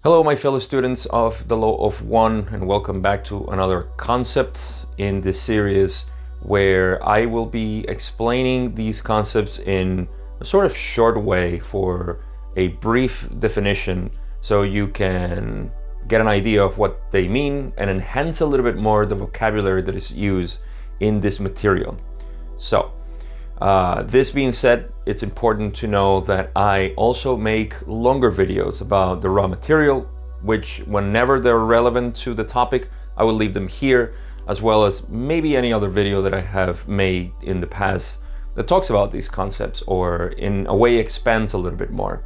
Hello, my fellow students of the Law of One, and welcome back to another concept in this series where I will be explaining these concepts in a sort of short way for a brief definition so you can get an idea of what they mean and enhance a little bit more the vocabulary that is used in this material. So, this being said, it's important to know that I also make longer videos about the raw material, which whenever they're relevant to the topic, I will leave them here, as well as maybe any other video that I have made in the past that talks about these concepts or in a way expands a little bit more.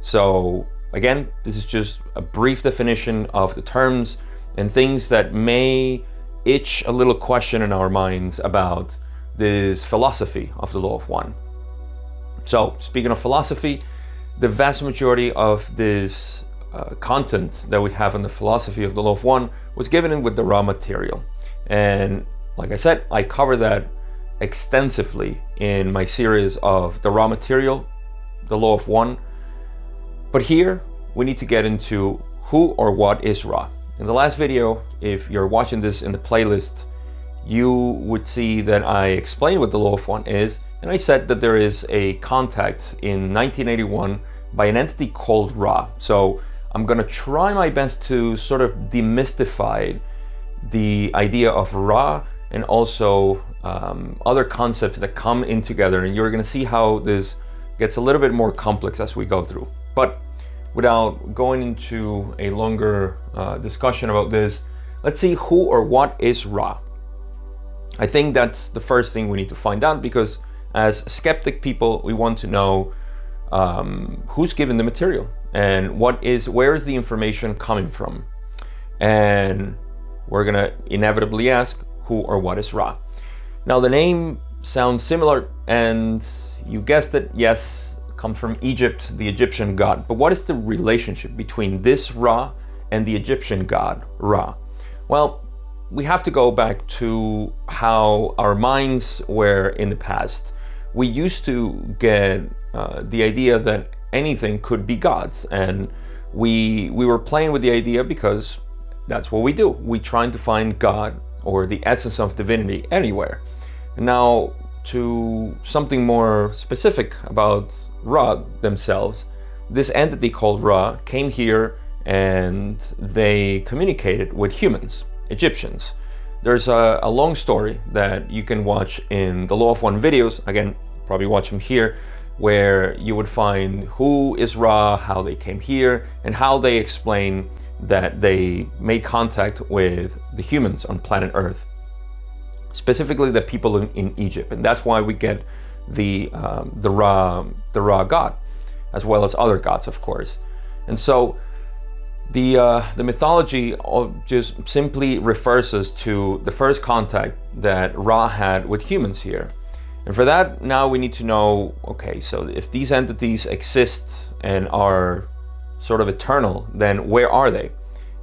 So again, this is just a brief definition of the terms and things that may itch a little question in our minds about this philosophy of the Law of One. So, speaking of philosophy, the vast majority of this content that we have in the philosophy of the Law of One was given in with the raw material. And like I said, I cover that extensively in my series of the raw material, the Law of One. But here, we need to get into who or what is Ra. In the last video, if you're watching this in the playlist, you would see that I explained what the Law of One is, and I said that there is a contact in 1981 by an entity called Ra. So I'm gonna try my best to sort of demystify the idea of Ra and also other concepts that come in together, and you're gonna see how this gets a little bit more complex as we go through. But without going into a longer discussion about this, let's see who or what is Ra. I think that's the first thing we need to find out, because as skeptic people, we want to know who's given the material and where is the information coming from. And we're gonna inevitably ask who or what is Ra. Now the name sounds similar, and you guessed it, yes, comes from Egypt, the Egyptian god. But what is the relationship between this Ra and the Egyptian god Ra? Well, we have to go back to how our minds were in the past. We used to get the idea that anything could be gods, and we were playing with the idea because that's what we do. We trying to find God or the essence of divinity anywhere. And now to something more specific about Ra themselves, this entity called Ra came here and they communicated with humans, Egyptians. There's a long story that you can watch in the Law of One videos, again, probably watch them here, where you would find who is Ra, how they came here, and how they explain that they made contact with the humans on planet Earth, specifically the people in Egypt. And that's why we get the Ra god, as well as other gods, of course. And so the mythology just simply refers us to the first contact that Ra had with humans here. And for that, now we need to know, okay, so if these entities exist and are sort of eternal, then where are they?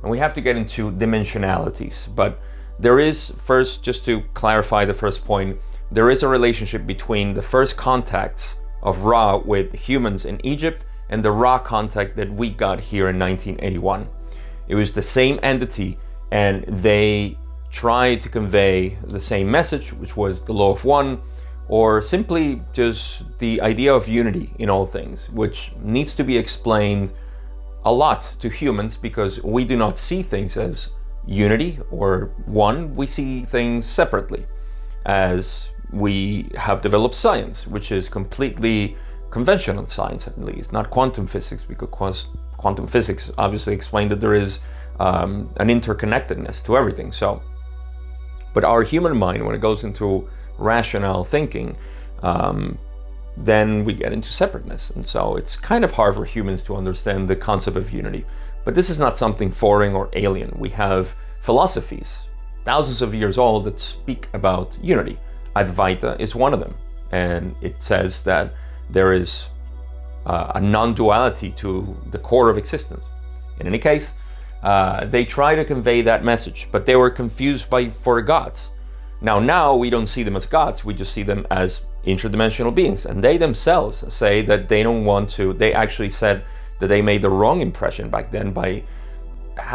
And we have to get into dimensionalities. But there is, first, just to clarify the first point, there is a relationship between the first contacts of Ra with humans in Egypt and the Ra contact that we got here in 1981. It was the same entity, and they tried to convey the same message, which was the Law of One, or simply just the idea of unity in all things, which needs to be explained a lot to humans because we do not see things as unity or one. We see things separately, as we have developed science, which is completely conventional science, at least, not quantum physics, because quantum physics obviously explained that there is an interconnectedness to everything. So, but our human mind, when it goes into rational thinking, then we get into separateness. And so it's kind of hard for humans to understand the concept of unity. But this is not something foreign or alien. We have philosophies, thousands of years old, that speak about unity. Advaita is one of them. And it says that there is a non-duality to the core of existence. In any case, they try to convey that message, but they were confused for gods. Now we don't see them as gods, we just see them as interdimensional beings. And they themselves say that they don't want to, they actually said that they made the wrong impression back then by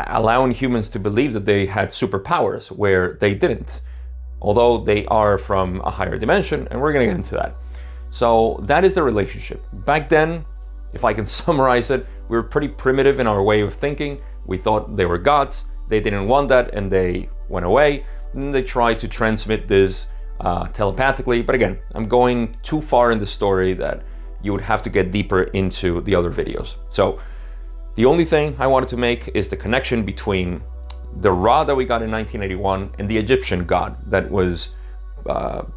allowing humans to believe that they had superpowers where they didn't, although they are from a higher dimension, and we're going to get into that. So that is the relationship. Back then, if I can summarize it, we were pretty primitive in our way of thinking. We thought they were gods. They didn't want that, and they went away. And they tried to transmit this telepathically. But again, I'm going too far in the story that you would have to get deeper into the other videos. So the only thing I wanted to make is the connection between the Ra that we got in 1981 and the Egyptian god that was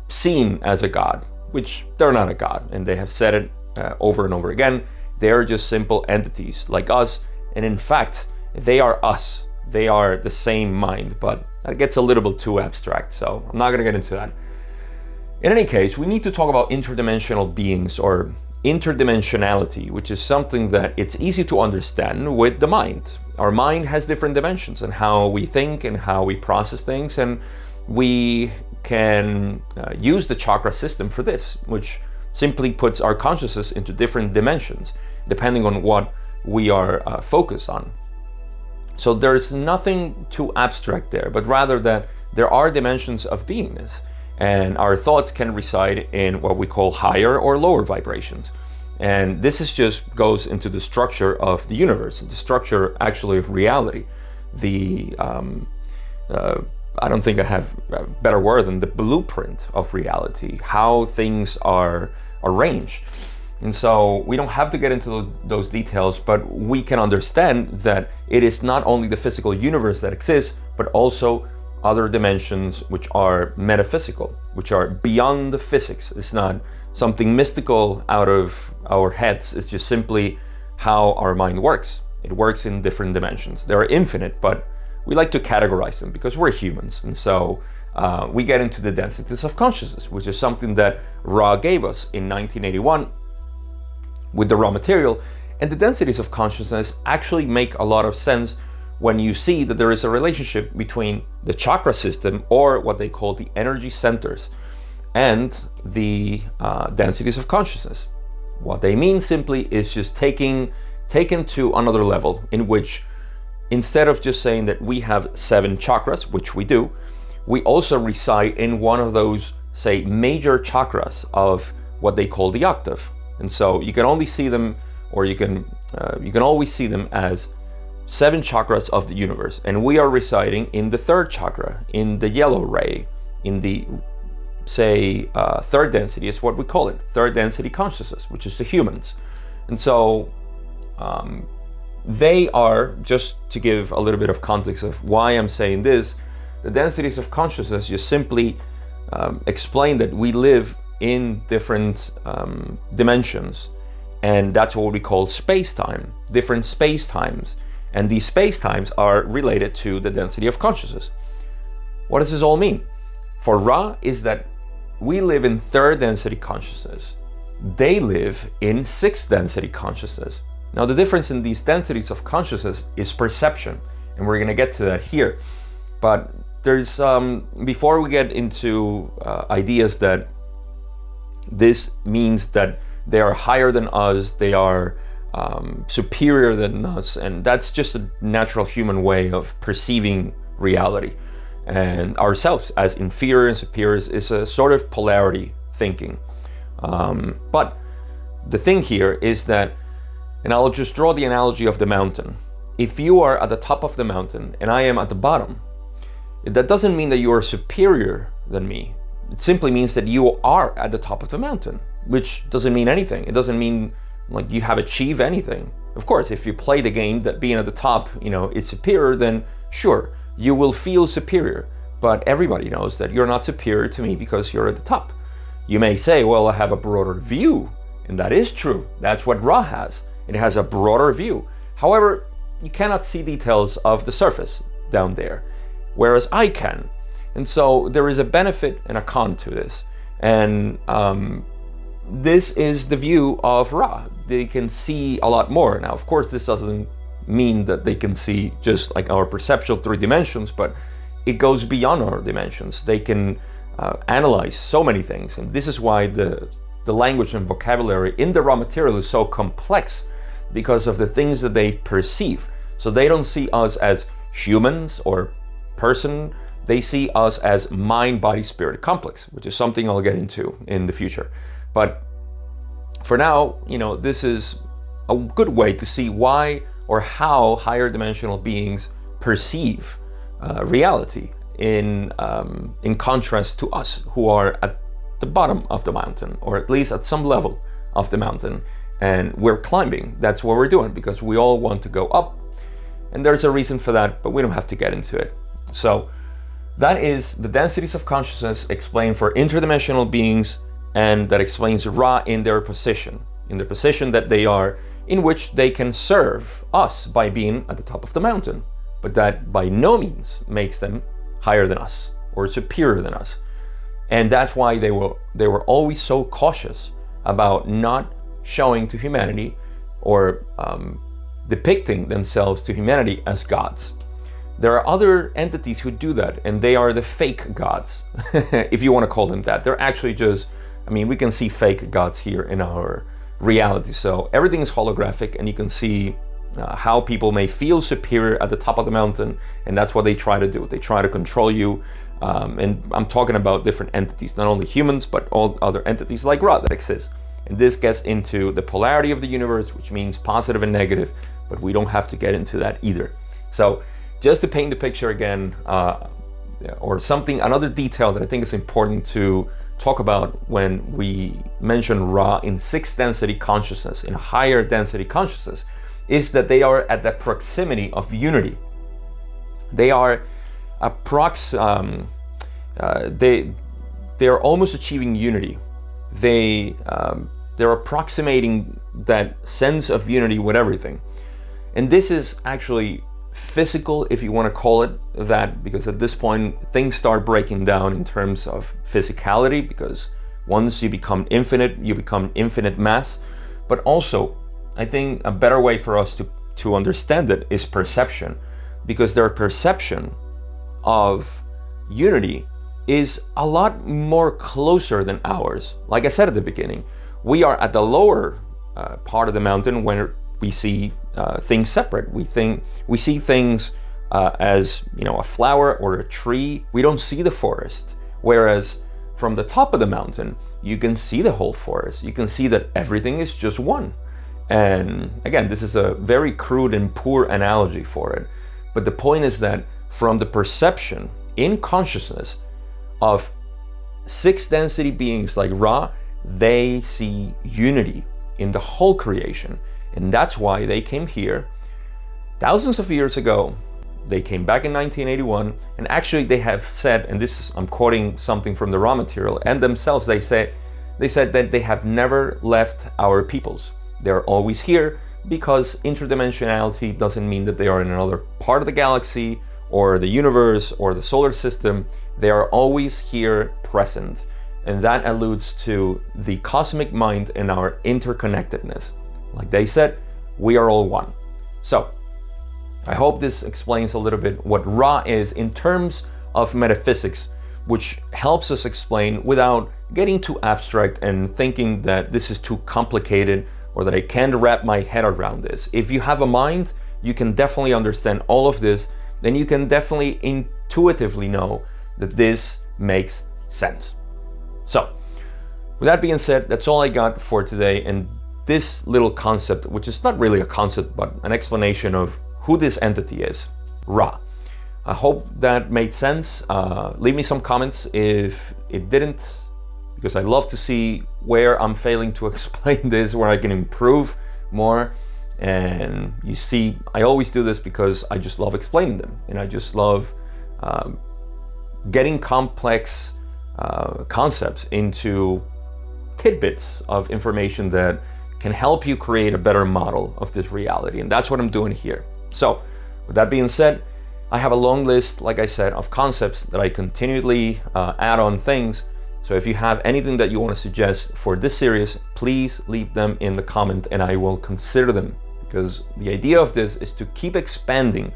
seen as a god, which they're not a god, and they have said it over and over again. They're just simple entities like us, and in fact, they are us. They are the same mind, but that gets a little bit too abstract, so I'm not gonna get into that. In any case, we need to talk about interdimensional beings, or interdimensionality, which is something that it's easy to understand with the mind. Our mind has different dimensions and how we think and how we process things, and we can use the chakra system for this, which simply puts our consciousness into different dimensions depending on what we are focused on. So there's nothing too abstract there, but rather that there are dimensions of beingness, and our thoughts can reside in what we call higher or lower vibrations. And this is just goes into the structure of the universe, the structure actually of reality. I don't think I have a better word than the blueprint of reality, how things are arranged. And so we don't have to get into those details, but we can understand that it is not only the physical universe that exists, but also other dimensions which are metaphysical, which are beyond the physics. It's not something mystical out of our heads. It's just simply how our mind works. It works in different dimensions. They're infinite, but we like to categorize them because we're humans. And so we get into the densities of consciousness, which is something that Ra gave us in 1981 with the raw material. And the densities of consciousness actually make a lot of sense when you see that there is a relationship between the chakra system, or what they call the energy centers, and the densities of consciousness. What they mean simply is just taken to another level, in which instead of just saying that we have 7 chakras, which we do, we also reside in one of those, say, major chakras of what they call the octave. And so you can only see them, or you can always see them as 7 chakras of the universe, and we are residing in the 3rd chakra, in the yellow ray, in the, say, 3rd density is what we call it, 3rd density consciousness, which is the humans. And so they are, just to give a little bit of context of why I'm saying this, the densities of consciousness just simply explain that we live in different dimensions, and that's what we call space-time, different space-times. And these space-times are related to the density of consciousness. What does this all mean? For Ra is that we live in 3rd density consciousness. They live in 6th density consciousness. Now the difference in these densities of consciousness is perception, and we're gonna get to that here. But there's, before we get into ideas that this means that they are higher than us, they are superior than us, and that's just a natural human way of perceiving reality, and ourselves as inferior and superior is a sort of polarity thinking. But the thing here is that, and I'll just draw the analogy of the mountain. If you are at the top of the mountain and I am at the bottom, that doesn't mean that you are superior than me. It simply means that you are at the top of the mountain, which doesn't mean anything. It doesn't mean like you have achieved anything. Of course, if you play the game that being at the top, is superior, then sure, you will feel superior. But everybody knows that you're not superior to me because you're at the top. You may say, well, I have a broader view, and that is true. That's what Ra has. It has a broader view. However, you cannot see details of the surface down there, whereas I can. And so there is a benefit and a con to this. And this is the view of Ra. They can see a lot more. Now, of course, this doesn't mean that they can see just like our perceptual 3 dimensions, but it goes beyond our dimensions. They can analyze so many things. And this is why the language and vocabulary in the raw material is so complex, because of the things that they perceive. So they don't see us as humans or person, they see us as mind, body, spirit complex, which is something I'll get into in the future. But for now, this is a good way to see why or how higher dimensional beings perceive reality in contrast to us, who are at the bottom of the mountain, or at least at some level of the mountain, and we're climbing. That's what we're doing, because we all want to go up, and there's a reason for that, but we don't have to get into it. So that is the densities of consciousness explained for interdimensional beings, and that explains Ra in their position that they are, in which they can serve us by being at the top of the mountain, but that by no means makes them higher than us or superior than us. And that's why they were always so cautious about not showing to humanity or depicting themselves to humanity as gods. There are other entities who do that, and they are the fake gods, if you want to call them that. They're actually just, we can see fake gods here in our reality. So everything is holographic, and you can see how people may feel superior at the top of the mountain, and that's what they try to do. They try to control you, and I'm talking about different entities, not only humans, but all other entities like Ra that exist. And this gets into the polarity of the universe, which means positive and negative, but we don't have to get into that either. So just to paint the picture again, or another detail that I think is important to talk about when we mention Ra in 6th density consciousness, in higher density consciousness, is that they are at the proximity of unity. They are they are almost achieving unity. They're approximating that sense of unity with everything. And this is actually physical, if you want to call it that, because at this point things start breaking down in terms of physicality, because once you become infinite mass. But also, I think a better way for us to understand it is perception, because their perception of unity is a lot more closer than ours. Like I said at the beginning, we are at the lower part of the mountain when we see things separate. We see things as a flower or a tree. We don't see the forest. Whereas from the top of the mountain, you can see the whole forest. You can see that everything is just one. And again, this is a very crude and poor analogy for it. But the point is that from the perception in consciousness of 6th density beings like Ra, they see unity in the whole creation. And that's why they came here thousands of years ago. They came back in 1981, and actually they have said, and I'm quoting something from the Ra material, and themselves, they said that they have never left our peoples. They're always here, because interdimensionality doesn't mean that they are in another part of the galaxy or the universe or the solar system. They are always here present. And that alludes to the cosmic mind and our interconnectedness. Like they said, we are all one. So I hope this explains a little bit what Ra is in terms of metaphysics, which helps us explain without getting too abstract and thinking that this is too complicated or that I can't wrap my head around this. If you have a mind, you can definitely understand all of this, then you can definitely intuitively know that this makes sense. So with that being said, that's all I got for today. And this little concept, which is not really a concept, but an explanation of who this entity is, Ra. I hope that made sense. Leave me some comments if it didn't, because I love to see where I'm failing to explain this, where I can improve more. And you see, I always do this because I just love explaining them, and I just love getting complex concepts into tidbits of information that can help you create a better model of this reality. And that's what I'm doing here. So with that being said, I have a long list, like I said, of concepts that I continually add on things. So if you have anything that you want to suggest for this series, please leave them in the comment and I will consider them, because the idea of this is to keep expanding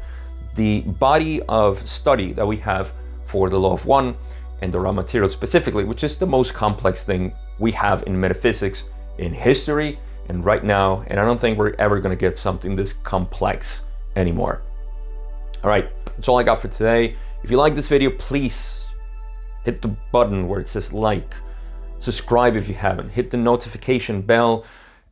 the body of study that we have for the Law of One and the Ra material specifically, which is the most complex thing we have in metaphysics, in history, and right now, and I don't think we're ever going to get something this complex anymore. All right, that's all I got for today. If you like this video, please hit the button where it says like, subscribe if you haven't, hit the notification bell,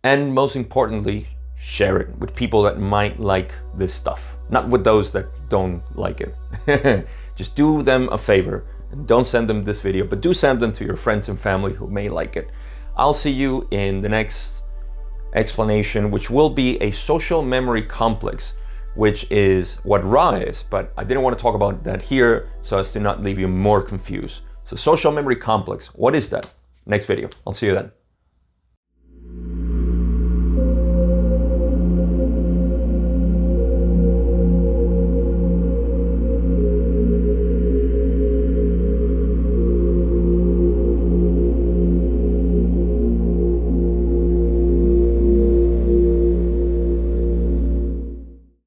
and most importantly, share it with people that might like this stuff, not with those that don't like it. Just do them a favor and don't send them this video, but do send them to your friends and family who may like it. I'll see you in the next explanation, which will be a social memory complex, which is what Ra is, but I didn't want to talk about that here so as to not leave you more confused. So social memory complex, what is that? Next video. I'll see you then.